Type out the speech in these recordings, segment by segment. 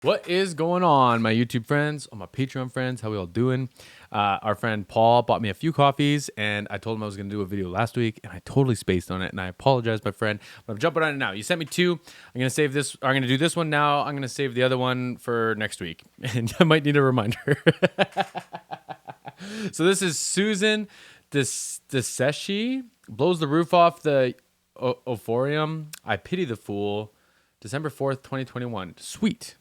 What is going on, my YouTube friends, all my Patreon friends? How we all doing? Our friend Paul bought me a few coffees, and I told him I was going to do a video last week, and I totally spaced on it, and I apologize, my friend, but I'm jumping on it now. You sent me two. I'm going to save this. I'm going to do this one now. I'm going to save the other one for next week, and I might need a reminder. So this is Susan TEDESCHI, blows the roof off the Orpheum. I pity the fool. December 4th, 2021. Sweet.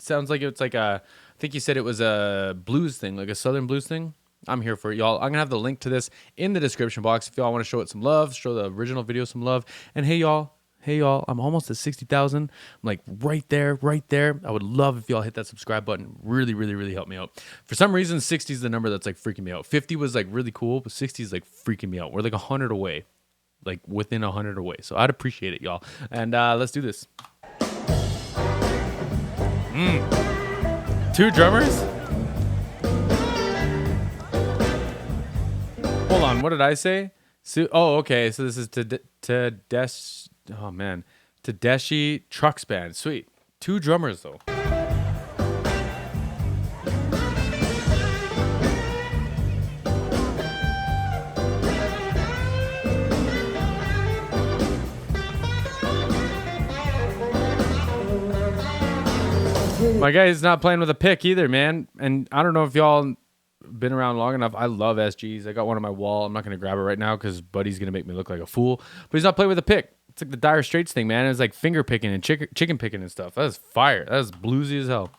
Sounds like it's like a, I think you said it was a blues thing, like a Southern blues thing. I'm here for it, y'all. I'm going to have the link to this in the description box if y'all want to show it some love, show the original video some love. And hey, y'all, I'm almost at 60,000. I'm like right there. I would love if y'all hit that subscribe button. Really, really, really help me out. For some reason, 60 is the number that's like freaking me out. 50 was like really cool, but 60 is like freaking me out. We're like 100 away, like within 100 away. So I'd appreciate it, y'all. And let's do this. Two drummers? Hold on, what did I say? Oh, okay. So this is TEDESCHI Trucks Band. Sweet. Two drummers though. My guy is not playing with a pick either, man. And I don't know if y'all been around long enough. I love SGs. I got one on my wall. I'm not going to grab it right now because Buddy's going to make me look like a fool. But he's not playing with a pick. It's like the Dire Straits thing, man. It's like finger picking and chicken picking and stuff. That is fire. That is bluesy as hell.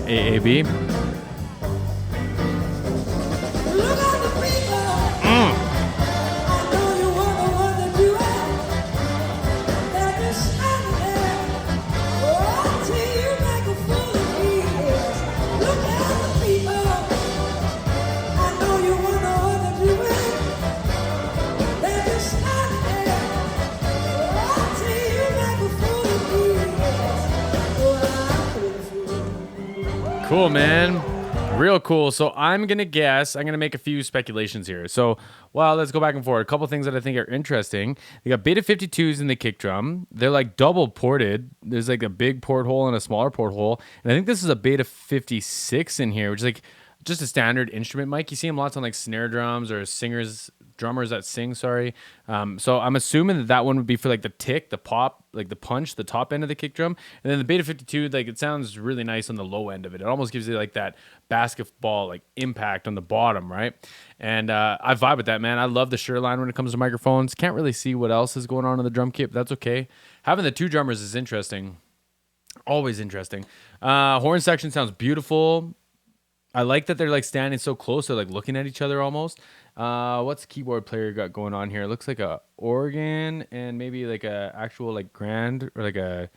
AAB. Cool, man. Real cool. So I'm going to make a few speculations here. So, well, let's go back and forth. A couple things that I think are interesting. They got beta 52s in the kick drum. They're like double ported. There's like a big porthole and a smaller porthole. And I think this is a beta 56 in here, which is like just a standard instrument mic. You see them lots on like snare drums or drummers that sing, sorry. So I'm assuming that one would be for like the tick, the pop, like the punch, the top end of the kick drum. And then the beta 52, like it sounds really nice on the low end of it. It almost gives you like that basketball like impact on the bottom, right? And I vibe with that, man. I love the sure line when it comes to microphones. Can't really see what else is going on in the drum kit, but that's okay. Having the two drummers is interesting. Always interesting. Horn section sounds beautiful. I like that they're like standing so close. They're like looking at each other almost. What's keyboard player got going on here? It looks like a organ and maybe like a actual like grand or like a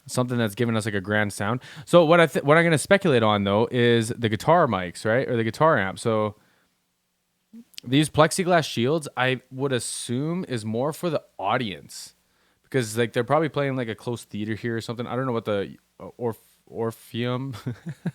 something that's giving us like a grand sound. So what I'm going to speculate on though is the guitar mics, right? Or the guitar amp. So these plexiglass shields, I would assume is more for the audience because like they're probably playing like a close theater here or something. I don't know what the Orpheum.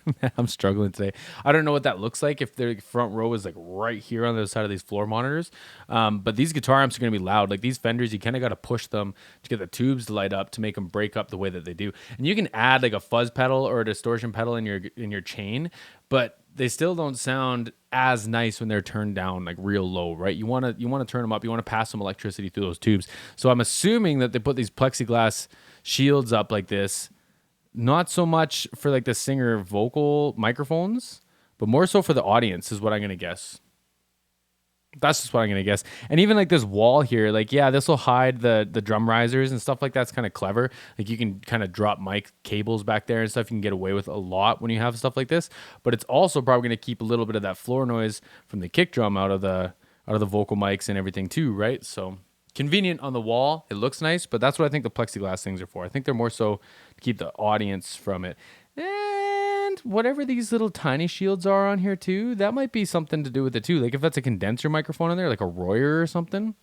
Man, I'm struggling today. I don't know what that looks like if their front row is like right here on the other side of these floor monitors. But these guitar amps are going to be loud. Like these Fenders, you kind of got to push them to get the tubes to light up to make them break up the way that they do. And you can add like a fuzz pedal or a distortion pedal in your chain, but they still don't sound as nice when they're turned down like real low, right? You want to turn them up. You want to pass some electricity through those tubes. So I'm assuming that they put these plexiglass shields up like this. Not so much for like the singer vocal microphones, but more so for the audience is what I'm going to guess. That's just what I'm going to guess. And even like this wall here, like, yeah, this will hide the drum risers and stuff like that's kind of clever. Like you can kind of drop mic cables back there and stuff. You can get away with a lot when you have stuff like this, but it's also probably going to keep a little bit of that floor noise from the kick drum out of the vocal mics and everything too, right? So convenient on the wall. It looks nice, but that's what I think the plexiglass things are for. I think they're more so to keep the audience from it. And whatever these little tiny shields are on here too, that might be something to do with it too. Like if that's a condenser microphone in there, like a Royer or something,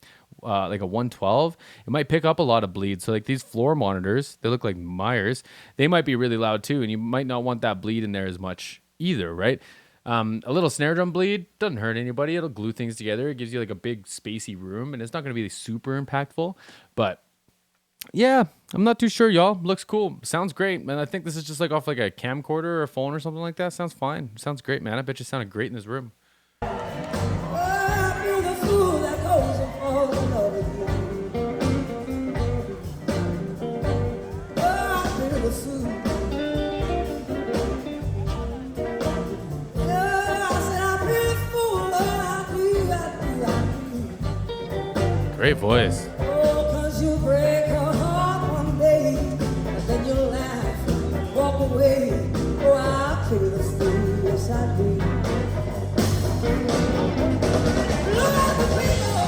like a 112, it might pick up a lot of bleed. So like these floor monitors, they look like Myers. They might be really loud too, and you might not want that bleed in there as much either, right? A little snare drum bleed doesn't hurt anybody. It'll glue things together. It gives you like a big spacey room, and it's not going to be super impactful. But yeah, I'm not too sure, y'all. Looks cool. Sounds great, man. I think this is just like off like a camcorder or a phone or something like that. Sounds fine. Sounds great, man. I bet you sounded great in this room. Great voice. Oh, 'cause you break her heart one day, and then you laugh and walk away. Oh, I'll play the fool, yes I do. Look at the people.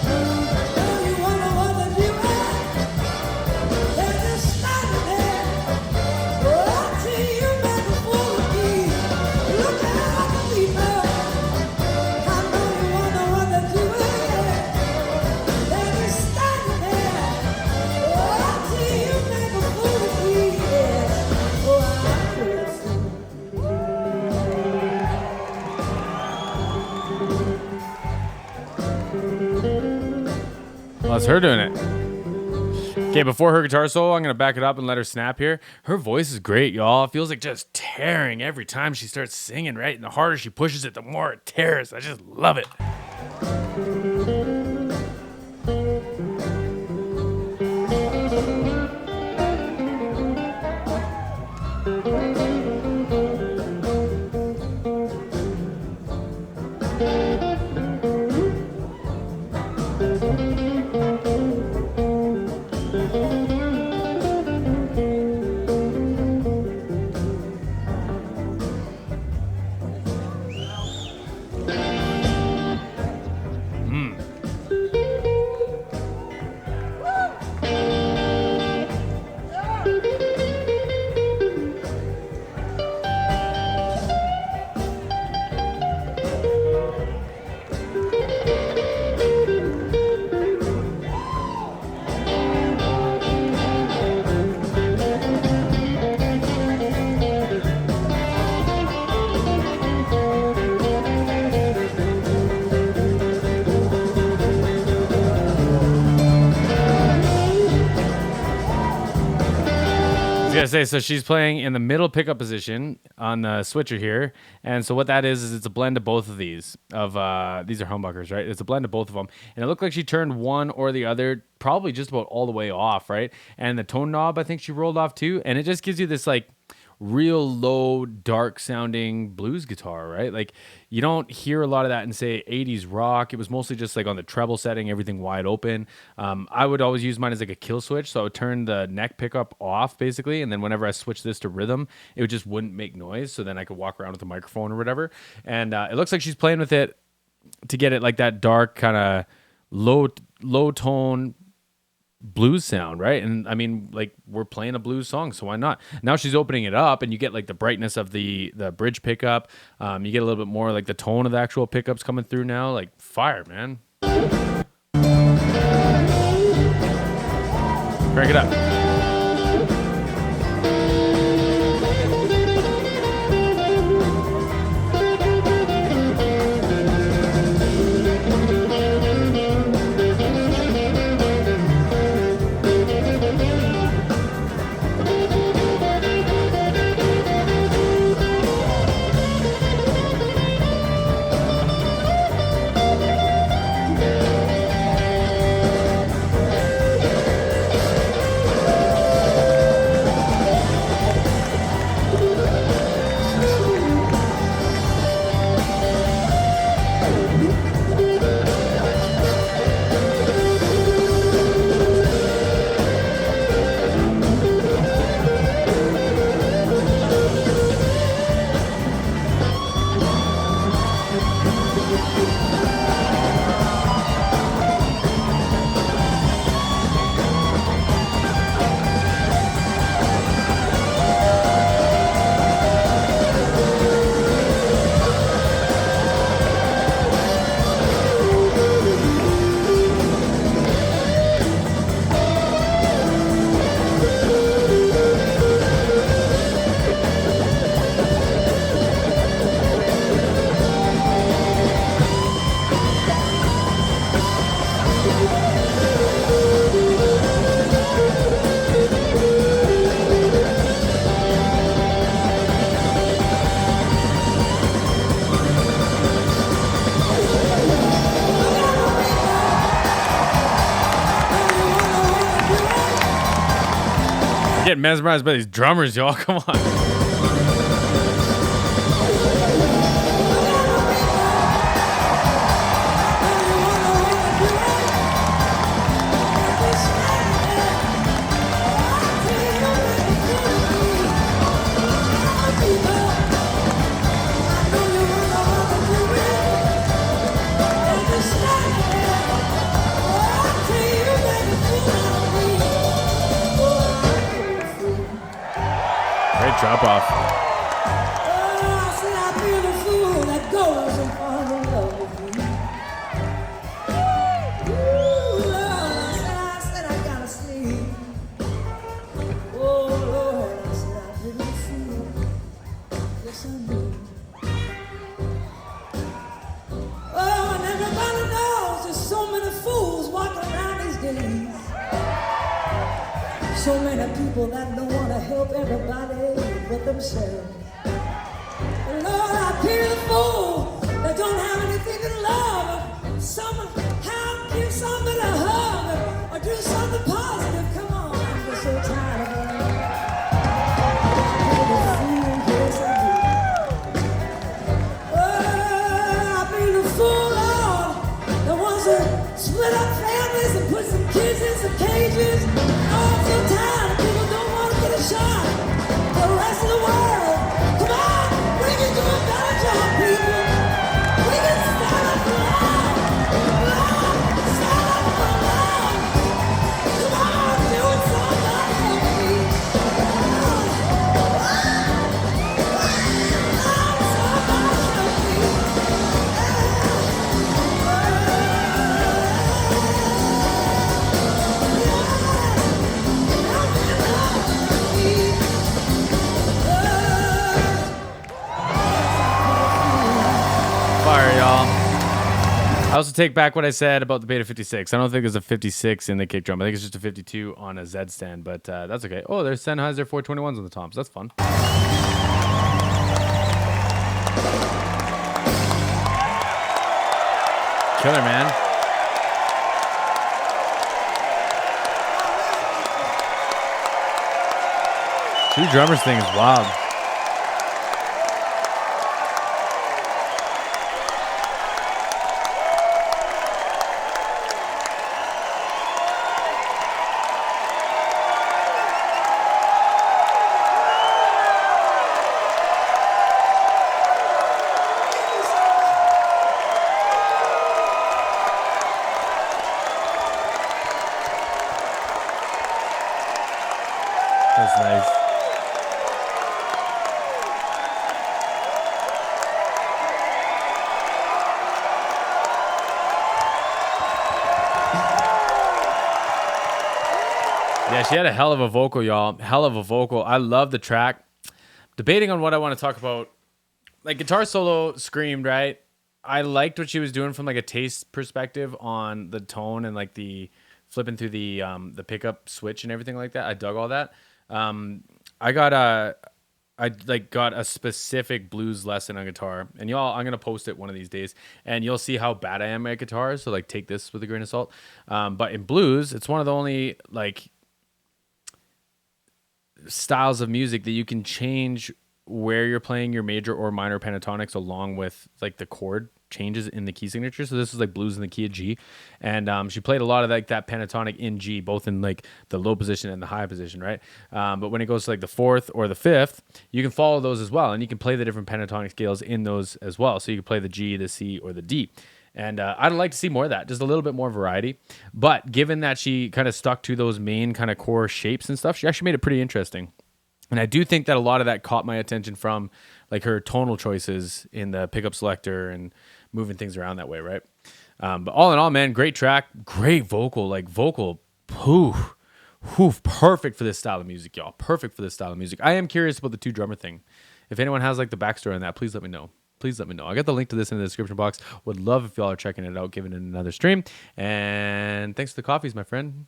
Oh, you wonder what they do at. They're just standing there. Oh, I tell you, you make a fool of me. Look at the people. I know you wonder what they do at. Well, that's her doing it. Okay, before her guitar solo, I'm going to back it up and let her snap here. Her voice is great, y'all. It feels like just tearing every time she starts singing, right? And the harder she pushes it, the more it tears. I just love it. I was gonna say, so she's playing in the middle pickup position on the switcher here, and so what that is it's a blend of both of these. These are humbuckers, right? It's a blend of both of them, and it looked like she turned one or the other, probably just about all the way off, right? And the tone knob, I think she rolled off too, and it just gives you this like real low, dark sounding blues guitar, right? Like you don't hear a lot of that in say 80s rock. It was mostly just like on the treble setting, everything wide open. I would always use mine as like a kill switch. So I would turn the neck pickup off basically. And then whenever I switch this to rhythm, it just wouldn't make noise. So then I could walk around with the microphone or whatever. And it looks like she's playing with it to get it like that dark kind of low tone blues sound, right? And I mean, like we're playing a blues song, so why not? Now she's opening it up, and you get like the brightness of the bridge pickup. You get a little bit more like the tone of the actual pickups coming through now. Like fire, man! Crank it up. getting mesmerized by these drummers, y'all. Come on. Great drop off. So many people that don't want to help everybody but themselves. And Lord, I pity the fool that don't have anything to love. Somehow give somebody a hug or do something positive. Come on, I'm just so tired of it. I pity the fool, Lord, that wants to split up families and put some kids in some cages. I'm so tired of people don't want to get a shot. The rest of the world, come on, we can do a better job, people. We can stand up for love. Stand up for love. Come on, do it somebody help me. Somebody help me. Fire, y'all. I also take back what I said about the Beta 56. I don't think there's a 56 in the kick drum. I think it's just a 52 on a Z stand, but that's okay. Oh, there's Sennheiser 421s on the toms. That's fun. Killer, man. Two drummers thing is wild. That's nice. Yeah, she had a hell of a vocal, y'all. Hell of a vocal. I love the track. Debating on what I want to talk about. Like, guitar solo screamed, right? I liked what she was doing from like a taste perspective on the tone and like the flipping through the pickup switch and everything like that. I dug all that. I got a specific blues lesson on guitar, and y'all, I'm gonna post it one of these days, and you'll see how bad I am at guitar. So like, take this with a grain of salt. But in blues, it's one of the only like styles of music that you can change where you're playing your major or minor pentatonics along with like the chord changes in the key signature. So this is like blues in the key of G, and she played a lot of like that pentatonic in G, both in like the low position and the high position, right? But when it goes to like the fourth or the fifth, you can follow those as well, and you can play the different pentatonic scales in those as well. So you can play the G, the C, or the D. And I'd like to see more of that, just a little bit more variety. But given that she kind of stuck to those main kind of core shapes and stuff, she actually made it pretty interesting. And I do think that a lot of that caught my attention from like her tonal choices in the pickup selector and moving things around that way, right? But all in all, man, great track, great vocal, perfect for this style of music, y'all. Perfect for this style of music. I am curious about the two drummer thing. If anyone has like the backstory on that, please let me know. Please let me know. I got the link to this in the description box. Would love if y'all are checking it out, giving it another stream. And thanks for the coffees, my friend.